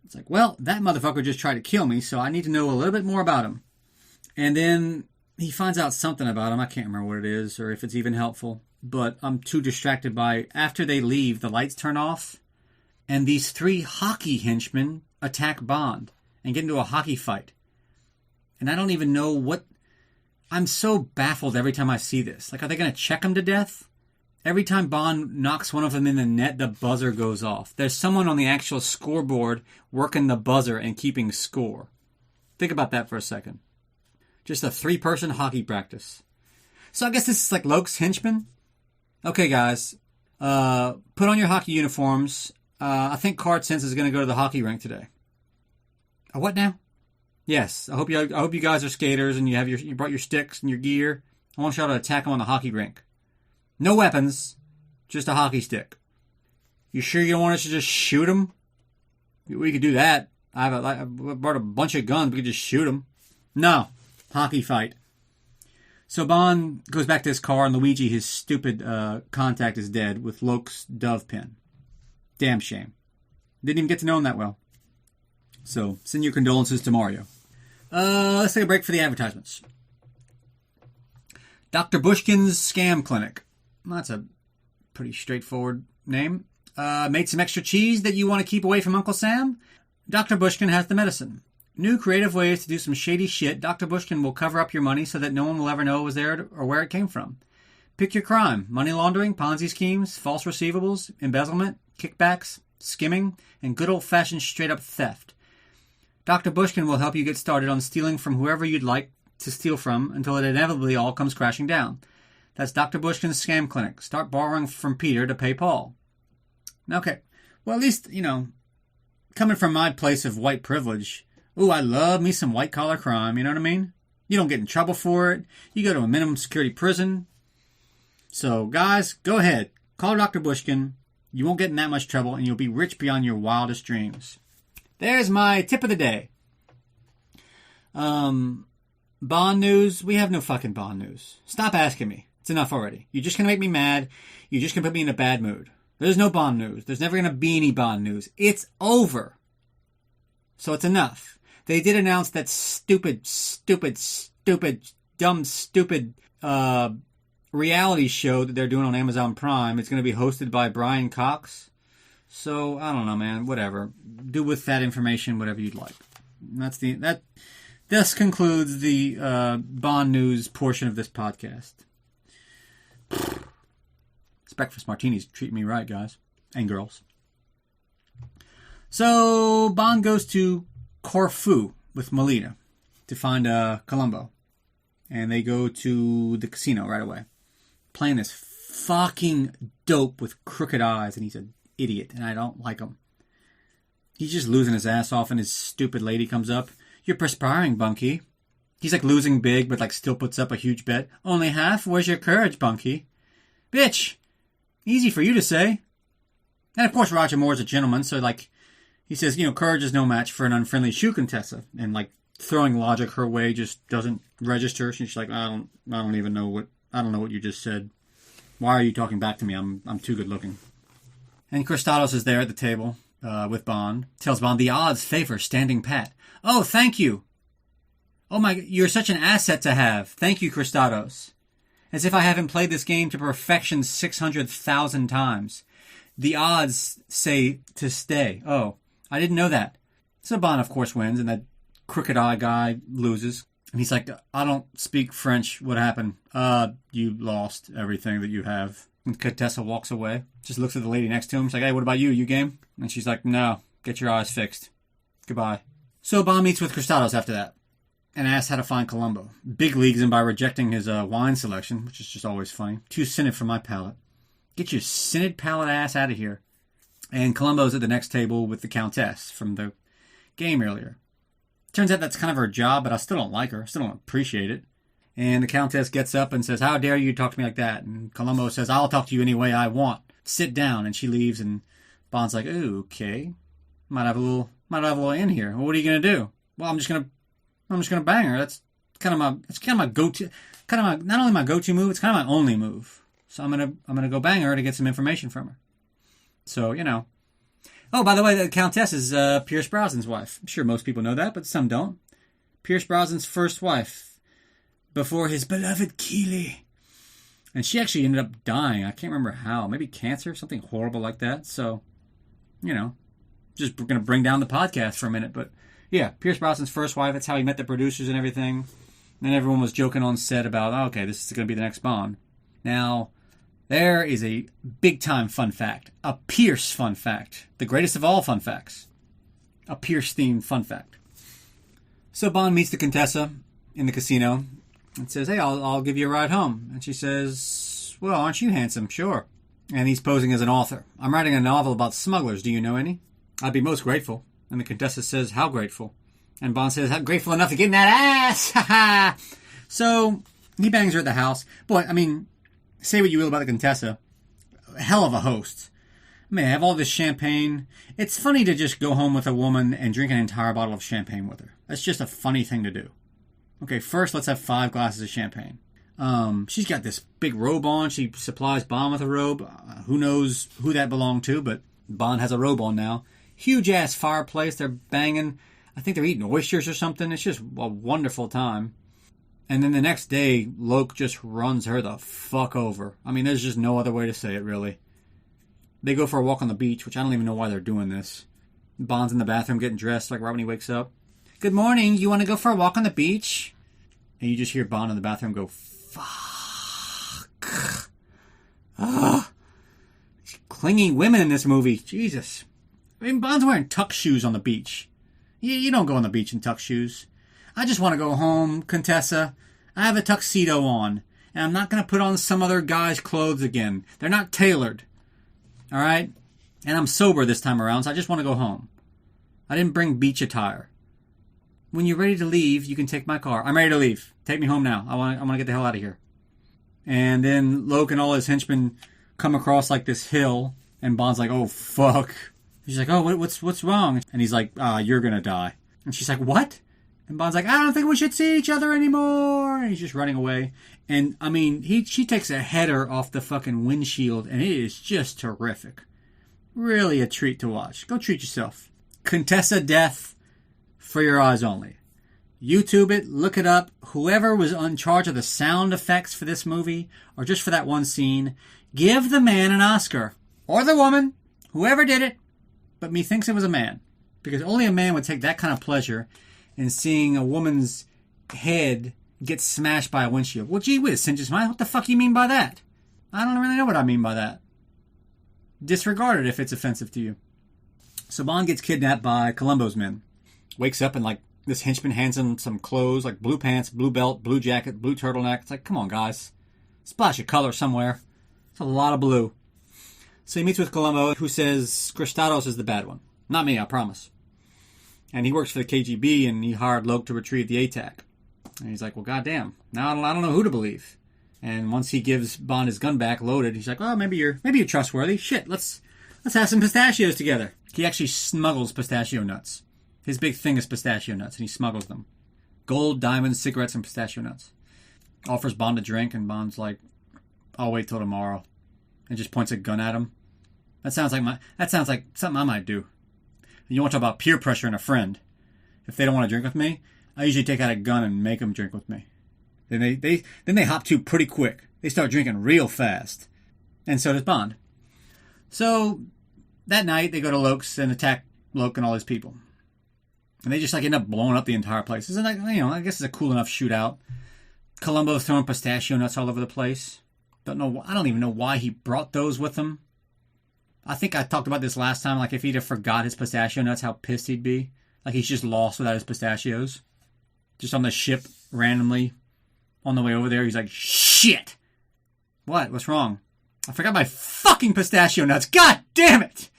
It's well, that motherfucker just tried to kill me, so I need to know a little bit more about him. And then he finds out something about him. I can't remember what it is, or if it's even helpful. But I'm too distracted by, after they leave, the lights turn off, and these 3 hockey henchmen attack Bond and get into a hockey fight. And I don't even know what... I'm so baffled every time I see this. Are they going to check him to death? Every time Bond knocks one of them in the net, the buzzer goes off. There's someone on the actual scoreboard working the buzzer and keeping score. Think about that for a second. Just a 3-person hockey practice. So I guess this is Loke's henchmen. Okay, guys. Put on your hockey uniforms. I think Card Sense is going to go to the hockey rink today. What now? Yes. I hope you guys are skaters and you brought your sticks and your gear. I want y'all to attack them on the hockey rink. No weapons, just a hockey stick. You sure you don't want us to just shoot them? We could do that. I brought a bunch of guns. We could just shoot them. No. Hockey fight. So Bond goes back to his car, and Luigi, his stupid contact, is dead with Loke's dove pin. Damn shame. Didn't even get to know him that well. So, send your condolences to Mario. Let's take a break for the advertisements. Dr. Bushkin's Scam Clinic. That's a pretty straightforward name. Made some extra cheese that you want to keep away from Uncle Sam? Dr. Bushkin has the medicine. New creative ways to do some shady shit. Dr. Bushkin will cover up your money so that no one will ever know it was there or where it came from. Pick your crime. Money laundering, Ponzi schemes, false receivables, embezzlement, kickbacks, skimming, and good old-fashioned straight-up theft. Dr. Bushkin will help you get started on stealing from whoever you'd like to steal from until it inevitably all comes crashing down. That's Dr. Bushkin's Scam Clinic. Start borrowing from Peter to pay Paul. Okay. Well, at least, coming from my place of white privilege, ooh, I love me some white-collar crime, you know what I mean? You don't get in trouble for it. You go to a minimum security prison. So, guys, go ahead. Call Dr. Bushkin. You won't get in that much trouble, and you'll be rich beyond your wildest dreams. There's my tip of the day. Bond news. We have no fucking Bond news. Stop asking me. It's enough already. You're just going to make me mad. You're just going to put me in a bad mood. There's no Bond news. There's never going to be any Bond news. It's over. So it's enough. They did announce that stupid, dumb, reality show that they're doing on Amazon Prime. It's going to be hosted by Brian Cox. So, I don't know, man. Whatever. Do with that information whatever you'd like. This concludes the Bond news portion of this podcast. This breakfast martini's treating me right, guys. And girls. So, Bond goes to Corfu with Melina to find Columbo. And they go to the casino right away. Playing this fucking dope with crooked eyes. And he's an idiot. And I don't like him. He's just losing his ass off. And his stupid lady comes up. You're perspiring, Bunky. He's like losing big, but like still puts up a huge bet. Only half? Where's your courage, Bunky? Bitch. Easy for you to say. And of course, Roger Moore's a gentleman. So like, he says, courage is no match for an unfriendly shoe Contessa. And like, throwing logic her way just doesn't register. She's like, I don't even know what you just said. Why are you talking back to me? I'm too good looking. And Kristatos is there at the table with Bond. Tells Bond the odds favor standing pat. Oh, thank you. Oh my, you're such an asset to have. Thank you, Kristatos. As if I haven't played this game to perfection 600,000 times. The odds say to stay. Oh, I didn't know that. So Bond, of course, wins, and that crooked eye guy loses. And he's like, I don't speak French. What happened? You lost everything that you have. And Contessa walks away. Just looks at the lady next to him. She's like, hey, what about you? You game? And she's like, no, get your eyes fixed. Goodbye. So Bond meets with Kristatos after that. And asks how to find Columbo. Big leagues him by rejecting his wine selection, which is just always funny. Too cynic for my palate. Get your cynic palate ass out of here. And Columbo's at the next table with the Countess from the game earlier. Turns out that's kind of her job, but I still don't like her. I still don't appreciate it. And the Countess gets up and says, how dare you talk to me like that? And Columbo says, I'll talk to you any way I want. Sit down. And she leaves, and Bond's like, ooh, okay. Might have a little in here. Well, what are you going to do? Well, I'm just going to bang her. That's kind of my go-to, not only my go-to move, it's kind of my only move. So I'm going to go bang her to get some information from her. So, Oh, by the way, the Countess is Pierce Brosnan's wife. I'm sure most people know that, but some don't. Pierce Brosnan's first wife before his beloved Keeley. And she actually ended up dying. I can't remember how. Maybe cancer, something horrible like that. So, just going to bring down the podcast for a minute. But, yeah, Pierce Brosnan's first wife. That's how he met the producers and everything. And everyone was joking on set about, oh, okay, this is going to be the next Bond. Now, there is a big-time fun fact. A Pierce fun fact. The greatest of all fun facts. A Pierce-themed fun fact. So Bond meets the Contessa in the casino and says, hey, I'll give you a ride home. And she says, well, aren't you handsome? Sure. And he's posing as an author. I'm writing a novel about smugglers. Do you know any? I'd be most grateful. And the Contessa says, how grateful? And Bond says, how grateful enough to get in that ass? Ha ha! So he bangs her at the house. Boy, I mean, say what you will about the Contessa. Hell of a host. I mean, I have all this champagne. It's funny to just go home with a woman and drink an entire bottle of champagne with her. That's just a funny thing to do. Okay, first let's have 5 glasses of champagne. She's got this big robe on. She supplies Bond with a robe. Who knows who that belonged to, but Bond has a robe on now. Huge-ass fireplace. They're banging. I think they're eating oysters or something. It's just a wonderful time. And then the next day, Loke just runs her the fuck over. I mean, there's just no other way to say it, really. They go for a walk on the beach, which I don't even know why they're doing this. Bond's in the bathroom getting dressed, like right when he wakes up. Good morning, you want to go for a walk on the beach? And you just hear Bond in the bathroom go, fuck. Ugh. These clingy women in this movie, Jesus. I mean, Bond's wearing tuck shoes on the beach. You don't go on the beach in tuck shoes. I just want to go home, Contessa. I have a tuxedo on, and I'm not going to put on some other guy's clothes again. They're not tailored. All right? And I'm sober this time around, so I just want to go home. I didn't bring beach attire. When you're ready to leave, you can take my car. I'm ready to leave. Take me home now. I want to get the hell out of here. And then Loke and all his henchmen come across like this hill, and Bond's like, oh, fuck. She's like, oh, what's wrong? And he's like, you're going to die. And she's like, what? And Bond's like, I don't think we should see each other anymore. And he's just running away. And, I mean, she takes a header off the fucking windshield, and it is just terrific. Really a treat to watch. Go treat yourself. Contessa death for your eyes only. YouTube it, look it up. Whoever was in charge of the sound effects for this movie, or just for that one scene, give the man an Oscar. Or the woman. Whoever did it. But methinks it was a man. Because only a man would take that kind of pleasure in seeing a woman's head get smashed by a windshield. Well, gee whiz, Singe's mind. What the fuck you mean by that? I don't really know what I mean by that. Disregard it if it's offensive to you. So Bond gets kidnapped by Columbo's men. Wakes up and like this henchman hands him some clothes, like blue pants, blue belt, blue jacket, blue turtleneck. It's like, come on, guys. Splash of color somewhere. It's a lot of blue. So he meets with Columbo, who says Kristatos is the bad one. Not me, I promise. And he works for the KGB, and he hired Loke to retrieve the ATAC. And he's like, well, goddamn. Now I don't know who to believe. And once he gives Bond his gun back loaded, he's like, well, maybe you're trustworthy. Shit, let's have some pistachios together. He actually smuggles pistachio nuts. His big thing is pistachio nuts, and he smuggles them. Gold, diamonds, cigarettes, and pistachio nuts. Offers Bond a drink, and Bond's like, I'll wait till tomorrow. And just points a gun at him. That sounds like something I might do. You want to talk about peer pressure in a friend. If they don't want to drink with me, I usually take out a gun and make them drink with me. Then they hop to pretty quick. They start drinking real fast. And so does Bond. So that night they go to Loke's and attack Loke and all his people. And they just like end up blowing up the entire place. It's like, you know, I guess it's a cool enough shootout. Columbo's throwing pistachio nuts all over the place. I don't even know why he brought those with him. I think I talked about this last time. Like if he'd have forgot his pistachio nuts, how pissed he'd be. Like he's just lost without his pistachios. Just on the ship randomly on the way over there. He's like, shit. What? What's wrong? I forgot my fucking pistachio nuts. God damn it.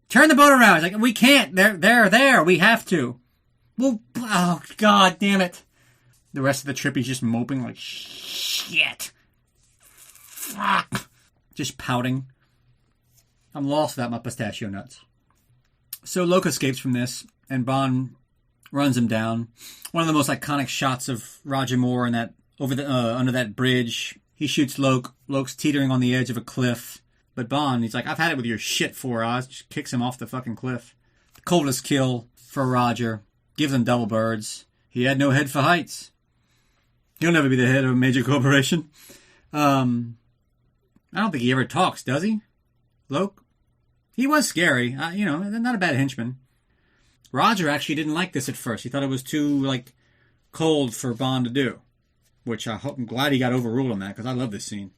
Turn the boat around. He's like, we can't. They're there. We have to. Well, oh, God damn it. The rest of the trip, he's just moping like, shit. Fuck. Just pouting. I'm lost without my pistachio nuts. So Loke escapes from this, and Bond runs him down. One of the most iconic shots of Roger Moore in that under that bridge. He shoots Loke. Loke's teetering on the edge of a cliff. But Bond, he's like, I've had it with your shit 4 eyes. Just kicks him off the fucking cliff. The coldest kill for Roger. Gives him double birds. He had no head for heights. He'll never be the head of a major corporation. I don't think he ever talks, does he? Loke? He was scary. Not a bad henchman. Roger actually didn't like this at first. He thought it was too, cold for Bond to do. Which I'm glad he got overruled on that, because I love this scene.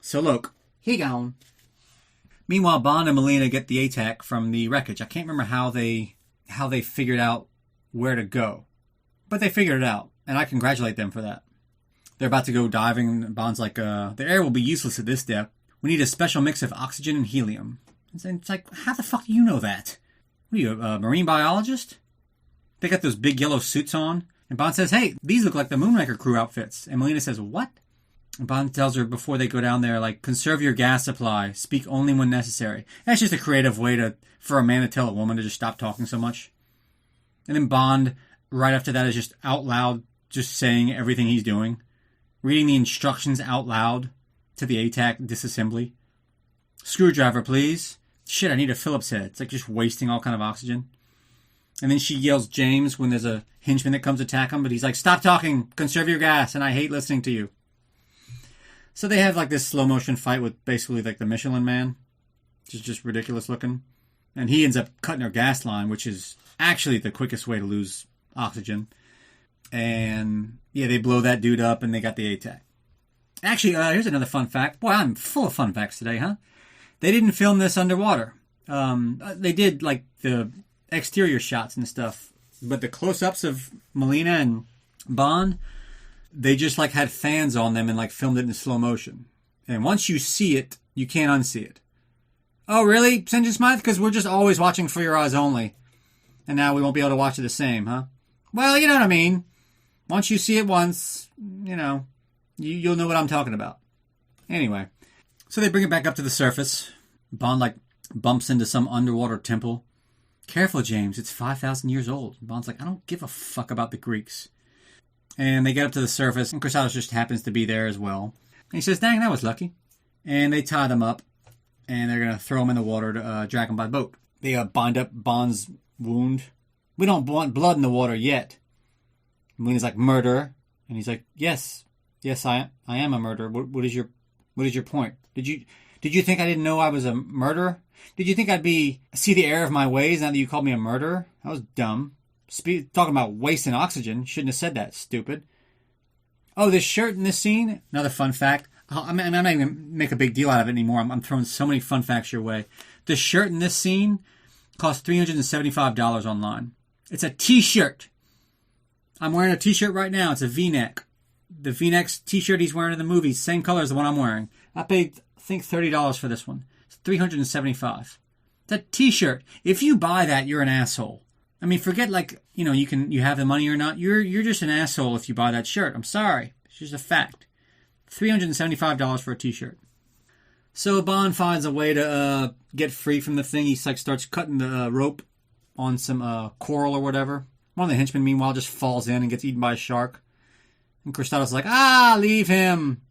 So Loke, he gone. Meanwhile, Bond and Melina get the ATAC from the wreckage. I can't remember how they figured out where to go. But they figured it out, and I congratulate them for that. They're about to go diving, and Bond's like, the air will be useless at this depth. We need a special mix of oxygen and helium. It's like, how the fuck do you know that? What are you, a marine biologist? They got those big yellow suits on. And Bond says, hey, these look like the Moonraker crew outfits. And Melina says, what? And Bond tells her before they go down there, conserve your gas supply. Speak only when necessary. That's just a creative way for a man to tell a woman to just stop talking so much. And then Bond, right after that, is just out loud, just saying everything he's doing. Reading the instructions out loud to the ATAC disassembly. Screwdriver, please. Shit, I need a Phillips head. It's like just wasting all kind of oxygen. And then she yells James when there's a henchman that comes attack him, but he's like, stop talking, conserve your gas, and I hate listening to you. So they have this slow motion fight with basically the Michelin Man, which is just ridiculous looking. And he ends up cutting her gas line, which is actually the quickest way to lose oxygen. And yeah, they blow that dude up and they got the ATAC. Actually, here's another fun fact. Boy, I'm full of fun facts today, huh? They didn't film this underwater. They did the exterior shots and stuff, but the close-ups of Melina and Bond, they just had fans on them and filmed it in slow motion. And once you see it, you can't unsee it. Oh, really, St. John Smythe? Because we're just always watching For Your Eyes Only. And now we won't be able to watch it the same, huh? Well, you know what I mean. Once you see it once, you'll know what I'm talking about. Anyway, so they bring it back up to the surface. Bond, bumps into some underwater temple. Careful, James, it's 5,000 years old. Bond's like, I don't give a fuck about the Greeks. And they get up to the surface, and Kristatos just happens to be there as well. And he says, dang, that was lucky. And they tie them up, and they're going to throw him in the water to drag him by boat. They bind up Bond's wound. We don't want blood in the water yet. And Melina's like, murderer. And he's like, yes, I am a murderer. What is your point? Did you think I didn't know I was a murderer? Did you think I'd see the error of my ways now that you called me a murderer? That was dumb. Talking about wasting oxygen. Shouldn't have said that, stupid. Oh, this shirt in this scene? Another fun fact. I'm not even going to make a big deal out of it anymore. I'm throwing so many fun facts your way. The shirt in this scene cost $375 online. It's a t-shirt. I'm wearing a t-shirt right now. It's a V-neck. The V-neck t-shirt he's wearing in the movie, same color as the one I'm wearing. I paid, I think, $30 for this one. It's $375. It's a t-shirt. If you buy that, you're an asshole. I mean, forget you have the money or not. You're just an asshole if you buy that shirt. I'm sorry. It's just a fact. $375 for a t-shirt. So Bond finds a way to get free from the thing. He starts cutting the rope on some coral or whatever. One of the henchmen, meanwhile, just falls in and gets eaten by a shark. And Cristato's like, leave him.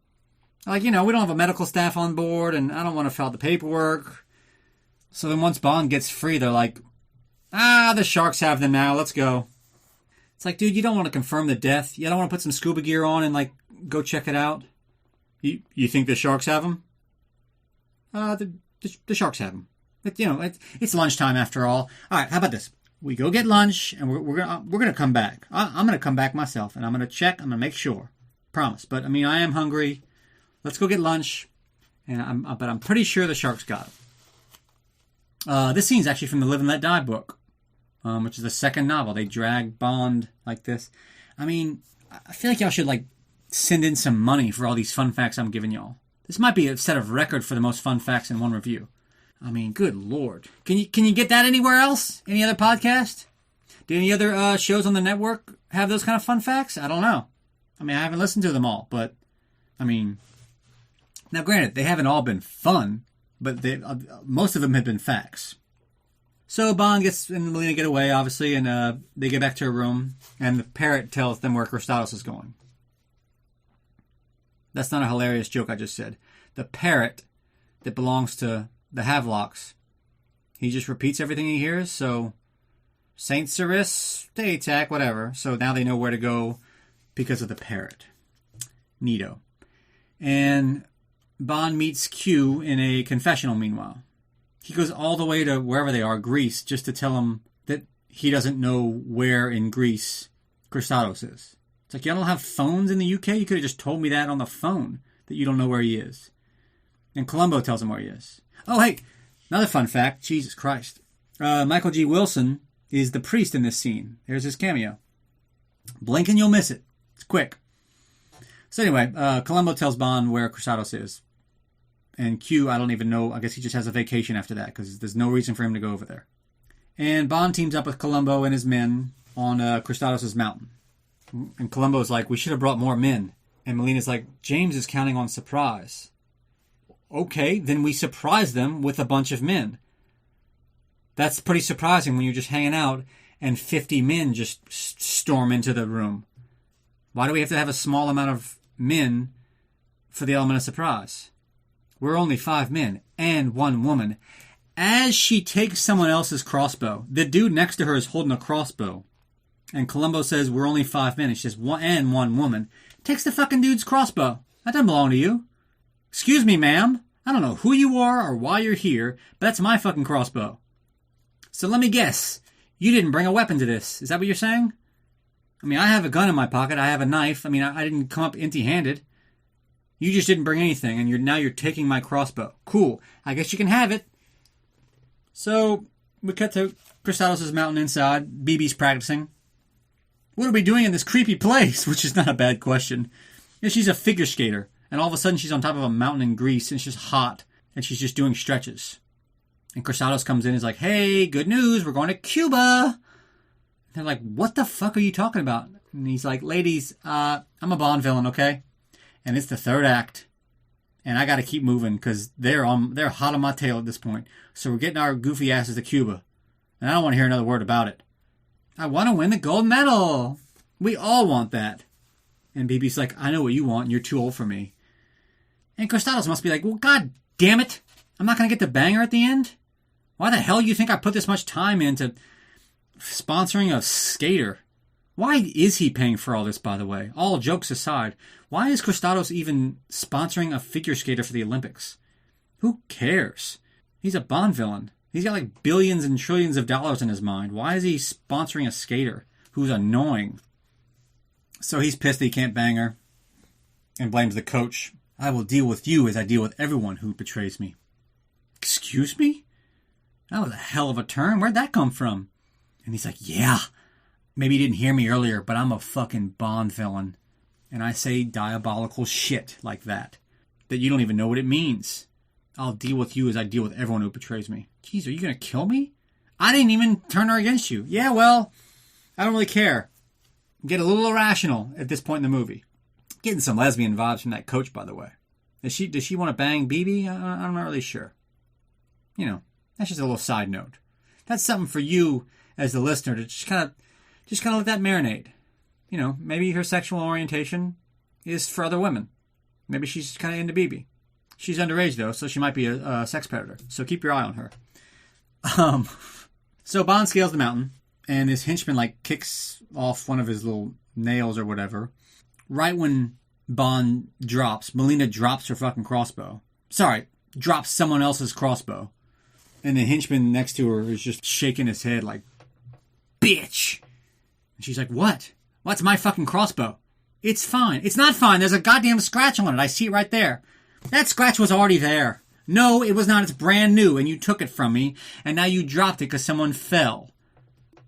We don't have a medical staff on board, and I don't want to fill out the paperwork. So then once Bond gets free, they're like, the sharks have them now. Let's go. It's like, dude, you don't want to confirm the death. You don't want to put some scuba gear on and, go check it out. You think the sharks have them? The sharks have them. It's lunchtime after all. All right, how about this? We go get lunch, and we're gonna come back. I'm gonna come back myself, and I'm gonna check. I'm gonna make sure. Promise. But I am hungry. Let's go get lunch. But I'm pretty sure the sharks got it. This scene's actually from the Live and Let Die book, which is the second novel. They drag Bond like this. I feel like y'all should send in some money for all these fun facts I'm giving y'all. This might be a set of record for the most fun facts in one review. Good Lord. Can you get that anywhere else? Any other podcast? Do any other shows on the network have those kind of fun facts? I don't know. I haven't listened to them all, but, now granted, they haven't all been fun, but most of them have been facts. So Bond and Melina get away, obviously, and they get back to her room, and the parrot tells them where Kristatos is going. That's not a hilarious joke I just said. The parrot that belongs to the Havelocks, he just repeats everything he hears, so Saint Cyrus, Daytac, whatever. So now they know where to go because of the parrot. Neato. And Bond meets Q in a confessional meanwhile. He goes all the way to wherever they are, Greece, just to tell him that he doesn't know where in Greece Kristatos is. It's like, y'all don't have phones in the UK? You could have just told me that on the phone, that you don't know where he is. And Columbo tells him where he is. Oh, hey, another fun fact. Jesus Christ. Michael G. Wilson is the priest in this scene. There's his cameo. Blink and you'll miss it. It's quick. So anyway, Columbo tells Bond where Kristatos is. And Q, I don't even know. I guess he just has a vacation after that, because there's no reason for him to go over there. And Bond teams up with Columbo and his men on Kristatos' mountain. And Columbo's like, we should have brought more men. And Melina's like, James is counting on surprise. Okay, then we surprise them with a bunch of men. That's pretty surprising when you're just hanging out and 50 men just storm into the room. Why do we have to have a small amount of men for the element of surprise? We're only 5 men and 1 woman. As she takes someone else's crossbow, the dude next to her is holding a crossbow. And Columbo says, we're only 5 men. It's just 1 and 1 woman. Takes the fucking dude's crossbow. That doesn't belong to you. Excuse me, ma'am. I don't know who you are or why you're here, but that's my fucking crossbow. So let me guess. You didn't bring a weapon to this. Is that what you're saying? I have a gun in my pocket. I have a knife. I didn't come up empty-handed. You just didn't bring anything, and now you're taking my crossbow. Cool. I guess you can have it. So we cut to Kristatos' mountain inside. Bibi's practicing. What are we doing in this creepy place? Which is not a bad question. She's a figure skater. And all of a sudden she's on top of a mountain in Greece. And it's just hot. And she's just doing stretches. And Kristatos comes in and is like, hey, good news. We're going to Cuba. And they're like, what the fuck are you talking about? And he's like, ladies, I'm a Bond villain, okay? And it's the 3rd act. And I got to keep moving because they're hot on my tail at this point. So we're getting our goofy asses to Cuba. And I don't want to hear another word about it. I want to win the gold medal. We all want that. And Bibi's like, I know what you want, and you're too old for me. And Kristatos must be like, well, god damn it. I'm not going to get the banger at the end? Why the hell do you think I put this much time into sponsoring a skater? Why is he paying for all this, by the way? All jokes aside, why is Kristatos even sponsoring a figure skater for the Olympics? Who cares? He's a Bond villain. He's got billions and trillions of dollars in his mind. Why is he sponsoring a skater who's annoying? So he's pissed that he can't bang her and blames the coach. I will deal with you as I deal with everyone who betrays me. Excuse me? That was a hell of a turn. Where'd that come from? And he's like, yeah. Maybe you didn't hear me earlier, but I'm a fucking Bond villain. And I say diabolical shit like that you don't even know what it means. I'll deal with you as I deal with everyone who betrays me. Jeez, are you going to kill me? I didn't even turn her against you. Yeah, well, I don't really care. Get a little irrational at this point in the movie. Getting some lesbian vibes from that coach, by the way. Does she want to bang Bibi? I'm not really sure. You know, that's just a little side note. That's something for you as the listener to just kind of let that marinate. You know, maybe her sexual orientation is for other women. Maybe she's kind of into Bibi. She's underage, though, so she might be a sex predator. So keep your eye on her. So Bond scales the mountain, and his henchman, kicks off one of his little nails or whatever. Right when Bond drops, Melina drops her fucking crossbow. Sorry, drops someone else's crossbow. And the henchman next to her is just shaking his head like, bitch! And she's like, what? What's my fucking crossbow? It's fine. It's not fine. There's a goddamn scratch on it. I see it right there. That scratch was already there. No, it was not. It's brand new, and you took it from me, and now you dropped it because someone fell.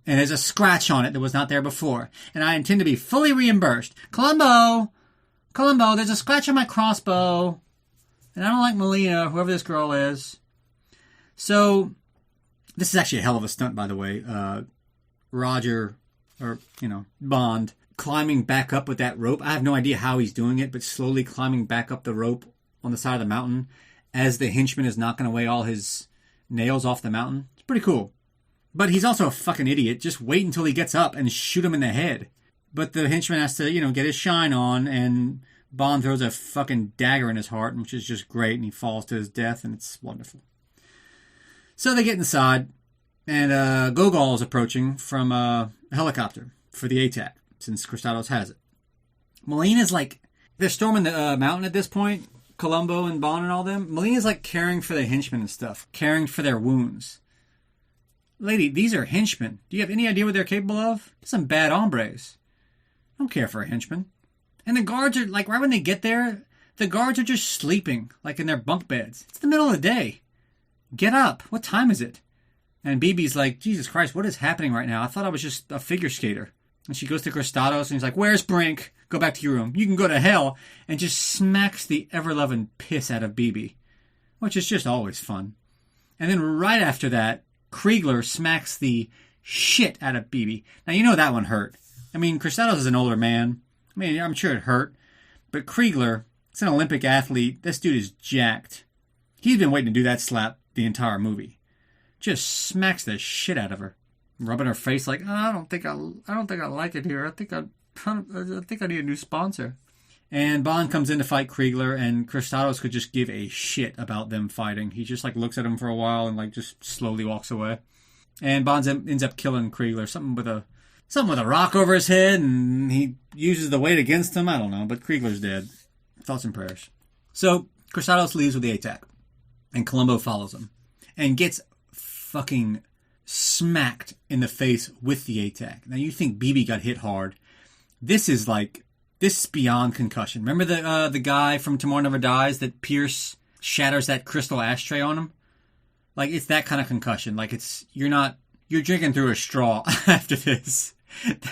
And there's a scratch on it that was not there before. And I intend to be fully reimbursed. Columbo, there's a scratch on my crossbow. And I don't like Melina, whoever this girl is. So, this is actually a hell of a stunt, by the way. Bond, climbing back up with that rope. I have no idea how he's doing it, but slowly climbing back up the rope on the side of the mountain as the henchman is knocking away all his nails off the mountain. It's pretty cool. But he's also a fucking idiot. Just wait until he gets up and shoot him in the head. But the henchman has to, get his shine on, and Bond throws a fucking dagger in his heart, which is just great, and he falls to his death, and it's wonderful. So they get inside, and Gogol is approaching from a helicopter for the ATAC, since Cristados has it. Melina's they're storming the mountain at this point, Columbo and Bond and all them. Melina's caring for the henchmen and stuff, caring for their wounds. Lady, these are henchmen. Do you have any idea what they're capable of? Some bad hombres. I don't care for a henchman. And the guards are, right when they get there, the guards are just sleeping, in their bunk beds. It's the middle of the day. Get up. What time is it? And Bibi's like, Jesus Christ, what is happening right now? I thought I was just a figure skater. And she goes to Cristados, and he's like, where's Brink? Go back to your room. You can go to hell. And just smacks the ever-loving piss out of Bibi, which is just always fun. And then right after that, Kriegler smacks the shit out of Bibi. Now, you know that one hurt. I mean, Cristados is an older man. I mean, I'm sure it hurt. But Kriegler, it's an Olympic athlete. This dude is jacked. He's been waiting to do that slap the entire movie. Just smacks the shit out of her, rubbing her face like, oh, I don't think I like it here. I think I need a new sponsor. And Bond comes in to fight Kriegler, and Cristados could just give a shit about them fighting. He just looks at him for a while and just slowly walks away. And Bond ends up killing Kriegler, something with a rock over his head, and he uses the weight against him. I don't know, but Kriegler's dead. Thoughts and prayers. So Cristados leaves with the ATAC, and Columbo follows him and gets fucking smacked in the face with the ATAC. Now you think Bibi got hit hard. This is beyond concussion. Remember the guy from Tomorrow Never Dies that Pierce shatters that crystal ashtray on him? It's that kind of concussion. You're drinking through a straw after this.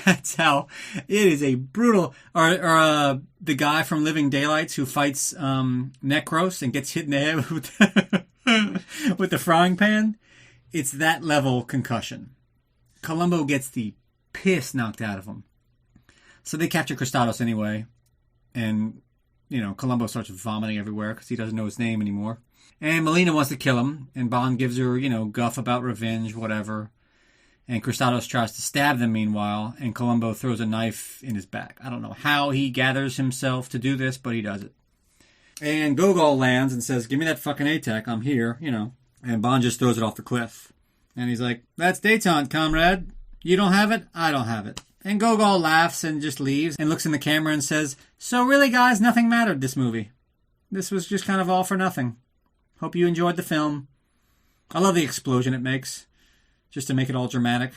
That's how it is a brutal. Or the guy from Living Daylights who fights Necros and gets hit in the head with the frying pan. It's that level concussion. Columbo gets the piss knocked out of him. So they capture Cristados anyway. And, Columbo starts vomiting everywhere because he doesn't know his name anymore. And Melina wants to kill him. And Bond gives her, guff about revenge, whatever. And Cristados tries to stab them meanwhile. And Columbo throws a knife in his back. I don't know how he gathers himself to do this, but he does it. And Gogol lands and says, give me that fucking ATAC. I'm here, And Bond just throws it off the cliff. And he's like, that's détente, comrade. You don't have it? I don't have it. And Gogol laughs and just leaves and looks in the camera and says, so really, guys, nothing mattered this movie. This was just kind of all for nothing. Hope you enjoyed the film. I love the explosion it makes, just to make it all dramatic.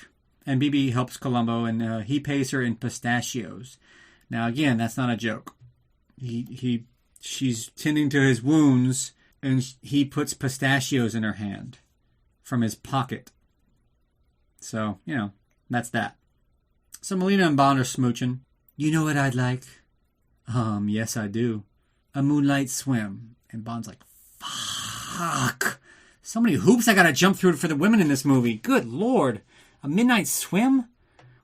And Bibi helps Columbo, and he pays her in pistachios. Now, again, that's not a joke. He She's tending to his wounds, and he puts pistachios in her hand from his pocket. So, that's that. So Melina and Bond are smooching. You know what I'd like? Yes, I do. A moonlight swim. And Bond's like, fuck. So many hoops I gotta jump through for the women in this movie. Good Lord. A midnight swim?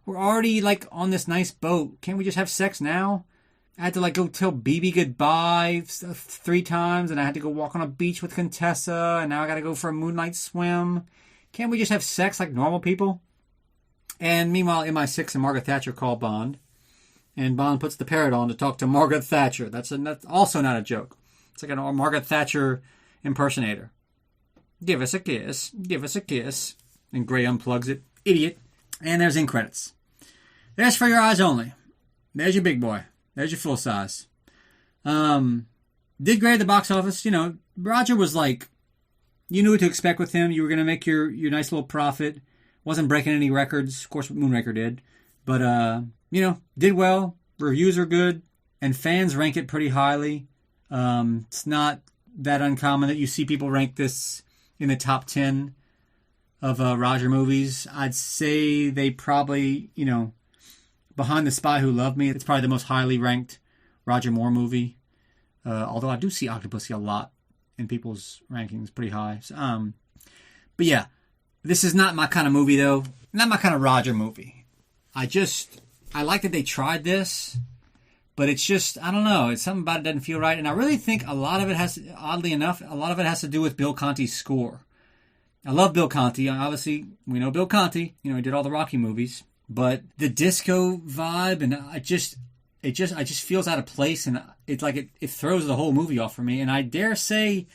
We're already, on this nice boat. Can't we just have sex now? I had to, go tell Bibi goodbye 3 times, and I had to go walk on a beach with Contessa, and now I gotta go for a moonlight swim. Can't we just have sex like normal people? And meanwhile, MI6 and Margaret Thatcher call Bond, and Bond puts the parrot on to talk to Margaret Thatcher. That's also not a joke. It's like a Margaret Thatcher impersonator. Give us a kiss. Give us a kiss. And Gray unplugs it. Idiot. And there's end credits. There's For Your Eyes Only. There's your big boy. There's your full size. Did great at the box office. Roger was you knew what to expect with him. You were going to make your nice little profit. Wasn't breaking any records. Of course, Moonraker did. But, did well. Reviews are good. And fans rank it pretty highly. It's not that uncommon that you see people rank this in the top 10 of Roger movies. I'd say they probably, behind The Spy Who Loved Me, it's probably the most highly ranked Roger Moore movie. Although I do see Octopussy a lot in people's rankings, pretty high. So, but yeah, this is not my kind of movie, though. Not my kind of Roger movie. I like that they tried this, but it's just, I don't know. It's something about it doesn't feel right. And I really think a lot of it has, oddly enough, a lot of it has to do with Bill Conti's score. I love Bill Conti. Obviously, we know Bill Conti. He did all the Rocky movies. But the disco vibe, and it just feels out of place, and it's it throws the whole movie off for me. And I dare say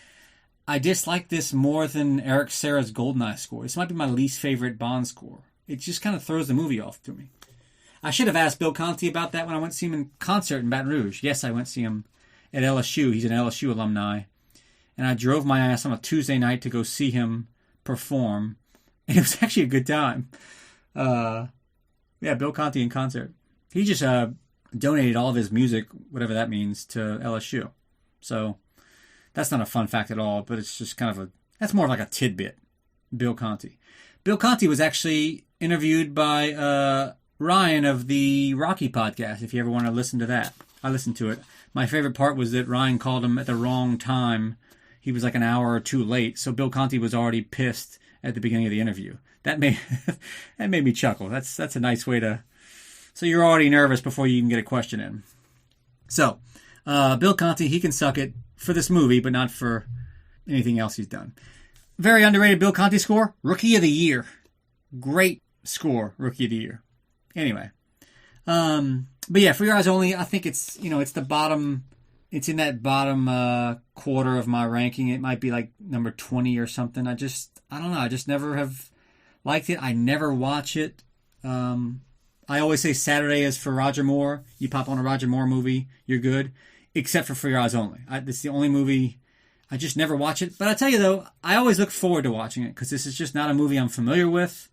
I dislike this more than Eric Serra's Goldeneye score. This might be my least favorite Bond score. It just kind of throws the movie off to me. I should have asked Bill Conti about that when I went to see him in concert in Baton Rouge. Yes, I went to see him at LSU. He's an LSU alumni. And I drove my ass on a Tuesday night to go see him perform. And it was actually a good time. Bill Conti in concert. He just donated all of his music, whatever that means, to LSU. So that's not a fun fact at all, but it's just kind of that's more like a tidbit. Bill Conti. Bill Conti was actually interviewed by Ryan of the Rocky podcast, if you ever want to listen to that. I listened to it. My favorite part was that Ryan called him at the wrong time. He was an hour or 2 late, so Bill Conti was already pissed at the beginning of the interview. That made me chuckle. That's a nice way to... So you're already nervous before you even get a question in. So, Bill Conti, he can suck it for this movie, but not for anything else he's done. Very underrated Bill Conti score. Rookie of the Year. Great score, Rookie of the Year. Anyway. But yeah, For Your Eyes Only, I think it's, it's the bottom... It's in that bottom quarter of my ranking. It might be number 20 or something. I don't know. I just never have liked it. I never watch it. I always say Saturday is for Roger Moore. You pop on a Roger Moore movie, you're good. Except for Your Eyes Only. This is the only movie, I just never watch it. But I tell you though, I always look forward to watching it because this is just not a movie I'm familiar with.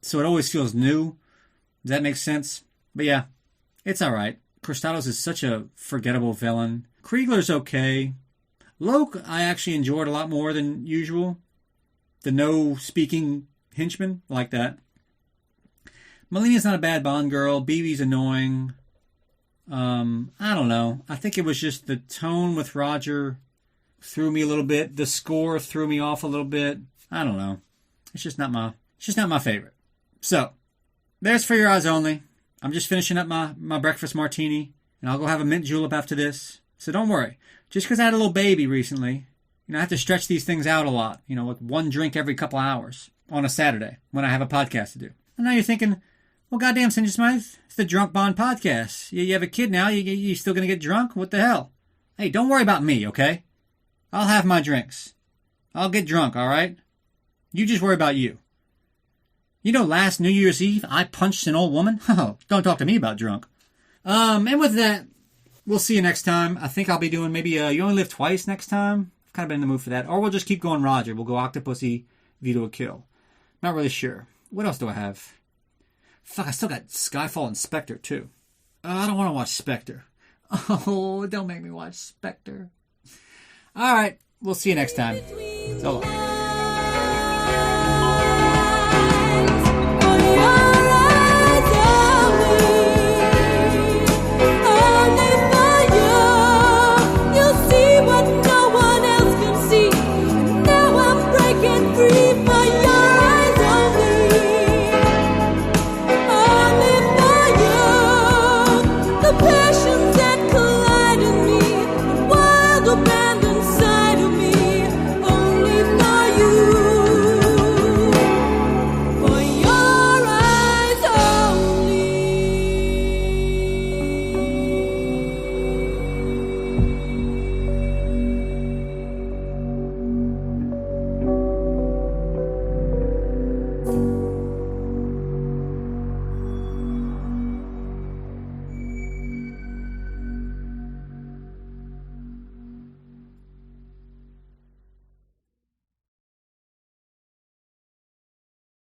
So it always feels new. Does that make sense? But yeah, it's alright. Kristatos is such a forgettable villain. Kriegler's okay. Loke, I actually enjoyed a lot more than usual. The no-speaking henchman, I like that. Melina's not a bad Bond girl. Bibi's annoying. I don't know. I think it was just the tone with Roger threw me a little bit. The score threw me off a little bit. I don't know. It's just not my favorite. So, there's For Your Eyes Only. I'm just finishing up my breakfast martini, and I'll go have a mint julep after this. So don't worry. Just because I had a little baby recently, I have to stretch these things out a lot. One drink every couple hours on a Saturday when I have a podcast to do. And now you're thinking, well, goddamn, Ginger Smythe, it's the Drunk Bond podcast. You have a kid now, you still going to get drunk? What the hell? Hey, don't worry about me, okay? I'll have my drinks. I'll get drunk, all right? You just worry about you. Last New Year's Eve, I punched an old woman? Oh, don't talk to me about drunk. And with that, we'll see you next time. I think I'll be doing maybe You Only Live Twice next time. I've kind of been in the mood for that. Or we'll just keep going Roger. We'll go Octopussy, Vito a Kill. Not really sure. What else do I have? Fuck, I still got Skyfall and Spectre, too. I don't want to watch Spectre. Oh, don't make me watch Spectre. All right, we'll see you next time. So long.